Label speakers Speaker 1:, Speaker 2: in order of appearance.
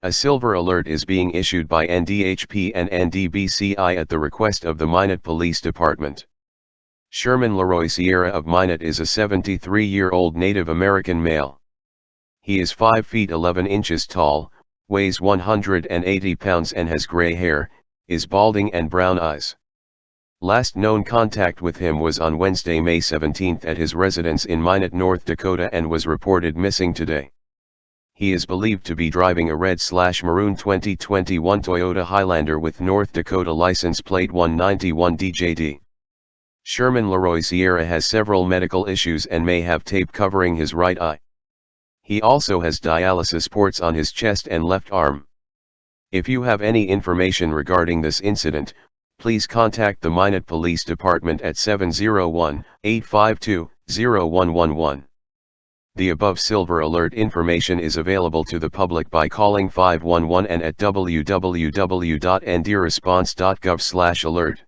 Speaker 1: A silver alert is being issued by NDHP and NDBCI at the request of the Minot Police Department. Sherman Leroy Sierra of Minot is a 73-year-old Native American male. He is 5 feet 11 inches tall, weighs 180 pounds and has gray hair, is balding and brown eyes. Last known contact with him was on Wednesday, May 17 at his residence in Minot, North Dakota, and was reported missing today. He is believed to be driving a red/maroon 2021 Toyota Highlander with North Dakota license plate 191DJD. Sherman Leroy Sierra has several medical issues and may have tape covering his right eye. He also has dialysis ports on his chest and left arm. If you have any information regarding this incident, please contact the Minot Police Department at 701-852-0111. The above silver alert information is available to the public by calling 511 and at www.ndresponse.gov/alert.